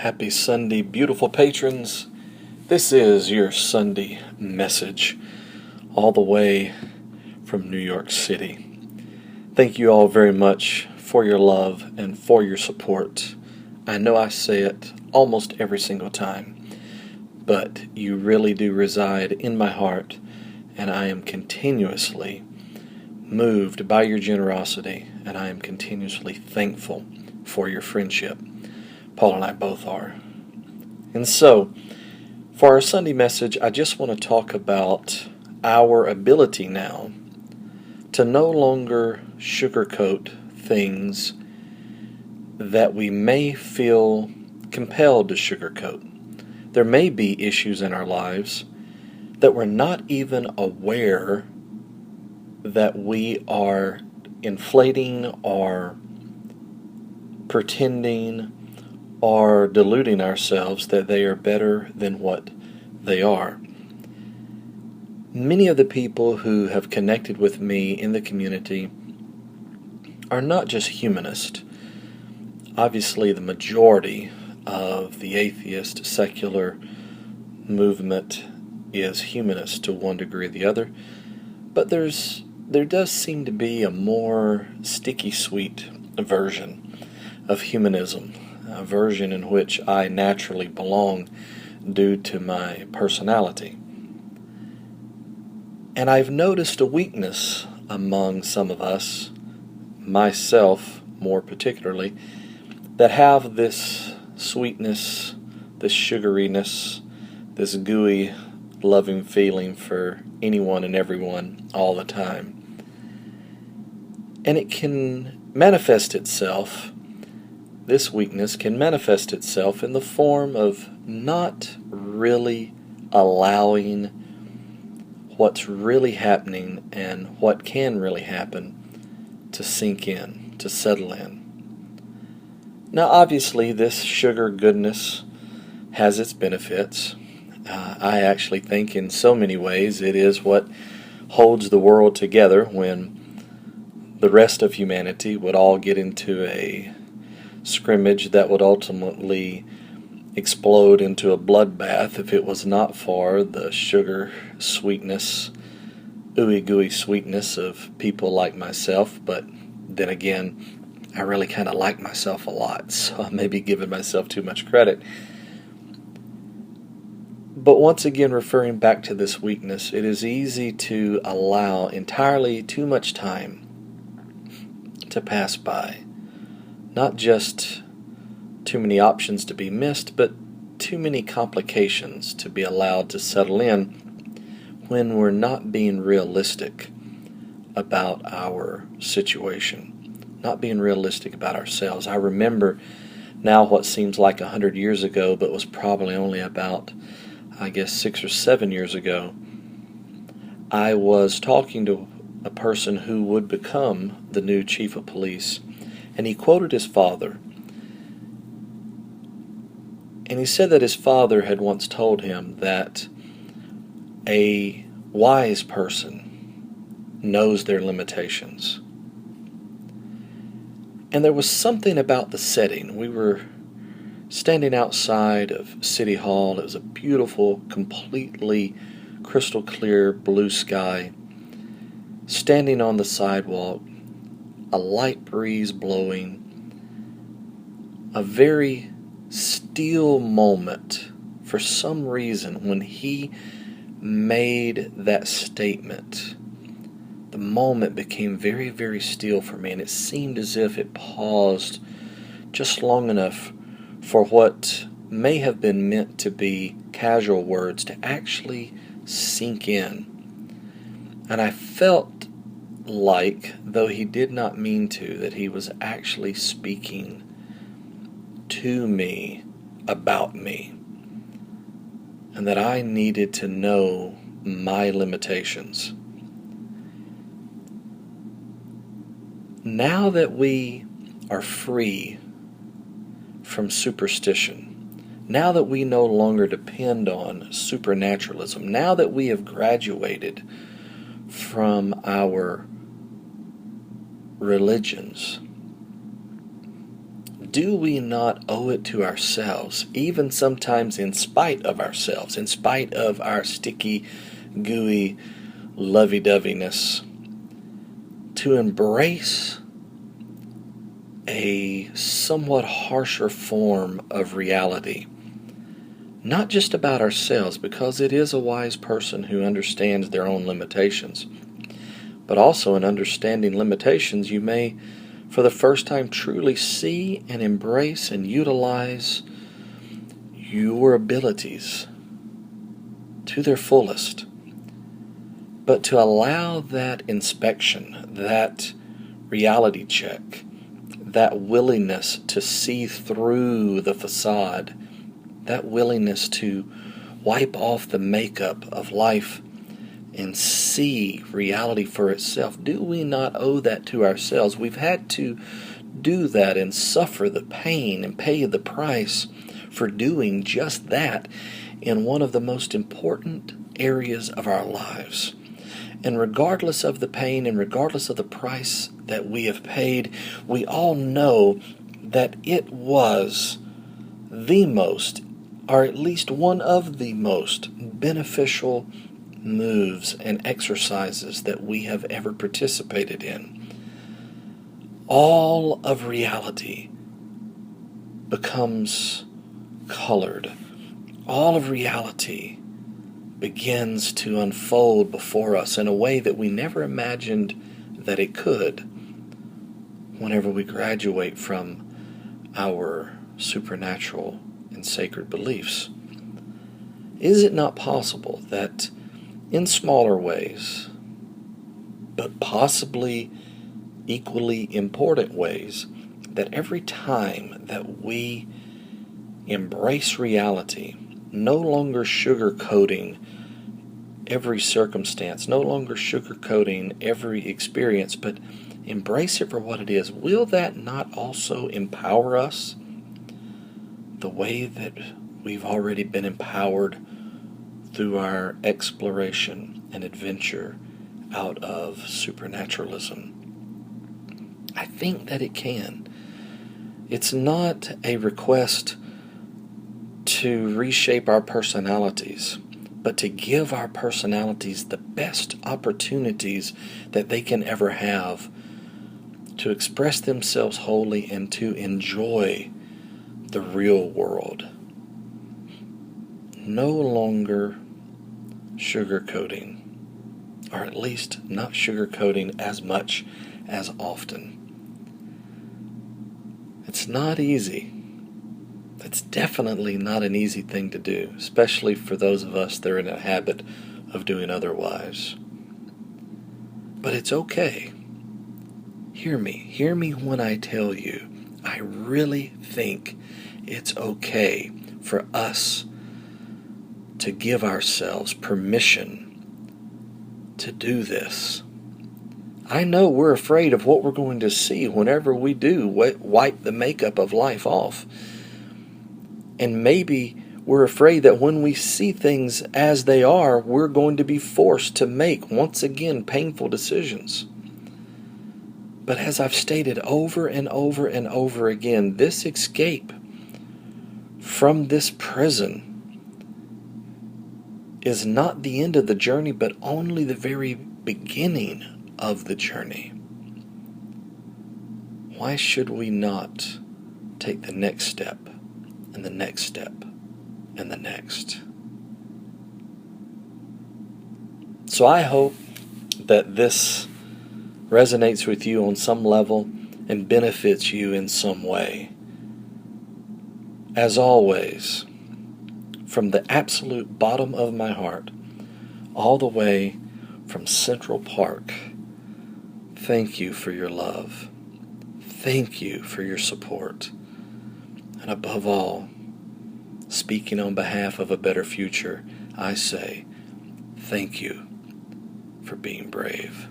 Happy Sunday, beautiful patrons. This is your Sunday message, all the way from New York City. Thank you all very much for your love and for your support. I know I say it almost every single time, but you really do reside in my heart, and I am continuously moved by your generosity, and I am continuously thankful for your friendship. Paul and I both are. And so, for our Sunday message, I just want to talk about our ability now to no longer sugarcoat things that we may feel compelled to sugarcoat. There may be issues in our lives that we're not even aware that we are inflating or pretending or deluding ourselves that they are better than what they are. Many of the people who have connected with me in the community are not just humanist. Obviously, the majority of the atheist secular movement is humanist to one degree or the other, but there does seem to be a more sticky sweet version of humanism, a version in which I naturally belong due to my personality. And I've noticed a weakness among some of us, myself more particularly, that have this sweetness, this sugariness, this gooey, loving feeling for anyone and everyone all the time. And it can manifest itself, this weakness can manifest itself in the form of not really allowing what's really happening and what can really happen to sink in, to settle in. Now, obviously, this sugar goodness has its benefits. I actually think in so many ways it is what holds the world together when the rest of humanity would all get into a scrimmage that would ultimately explode into a bloodbath if it was not for the sugar sweetness, ooey gooey sweetness of people like myself. But then again, I really kind of like myself a lot, so I may be giving myself too much credit. But once again, referring back to this weakness, it is easy to allow entirely too much time to pass by. Not just too many options to be missed, but too many complications to be allowed to settle in when we're not being realistic about our situation, not being realistic about ourselves. I remember now what seems like 100 years ago, but was probably only about, 6 or 7 years ago. I was talking to a person who would become the new chief of police, and he quoted his father. And he said that his father had once told him that a wise person knows their limitations. And there was something about the setting. We were standing outside of City Hall. It was a beautiful, completely crystal clear blue sky. Standing on the sidewalk, a light breeze blowing, a very still moment for some reason when he made that statement. The moment became very, very still for me, and it seemed as if it paused just long enough for what may have been meant to be casual words to actually sink in. And I felt like, though he did not mean to, that he was actually speaking to me about me, and that I needed to know my limitations. Now that we are free from superstition, now that we no longer depend on supernaturalism, now that we have graduated from our religions, do we not owe it to ourselves, even sometimes in spite of ourselves, in spite of our sticky, gooey, lovey-doveyness, to embrace a somewhat harsher form of reality? Not just about ourselves, because it is a wise person who understands their own limitations, but also in understanding limitations, you may, for the first time, truly see and embrace and utilize your abilities to their fullest. But to allow that inspection, that reality check, that willingness to see through the facade, that willingness to wipe off the makeup of life and see reality for itself, do we not owe that to ourselves? We've had to do that and suffer the pain and pay the price for doing just that in one of the most important areas of our lives. And regardless of the pain and regardless of the price that we have paid, we all know that it was the most, or at least one of the most beneficial moves and exercises that we have ever participated in. All of reality becomes colored. All of reality begins to unfold before us in a way that we never imagined that it could whenever we graduate from our supernatural and sacred beliefs. Is it not possible that in smaller ways, but possibly equally important ways, that every time that we embrace reality, no longer sugarcoating every circumstance, no longer sugarcoating every experience, but embrace it for what it is, will that not also empower us the way that we've already been empowered through our exploration and adventure out of supernaturalism? I think that it can. It's not a request to reshape our personalities, but to give our personalities the best opportunities that they can ever have to express themselves wholly and to enjoy the real world. No longer sugarcoating, or at least not sugarcoating as much as often. It's not easy. It's definitely not an easy thing to do, especially for those of us that are in a habit of doing otherwise. But it's okay. Hear me when I tell you, I really think it's okay for us to give ourselves permission to do this. I know we're afraid of what we're going to see whenever we do wipe the makeup of life off. And maybe we're afraid that when we see things as they are, we're going to be forced to make, once again, painful decisions. But as I've stated over and over and over again, this escape from this prison is not the end of the journey, but only the very beginning of the journey. Why should we not take the next step, and the next step, and the next? So I hope that this resonates with you on some level and benefits you in some way. As always, from the absolute bottom of my heart, all the way from Central Park, thank you for your love. Thank you for your support. And above all, speaking on behalf of a better future, I say thank you for being brave.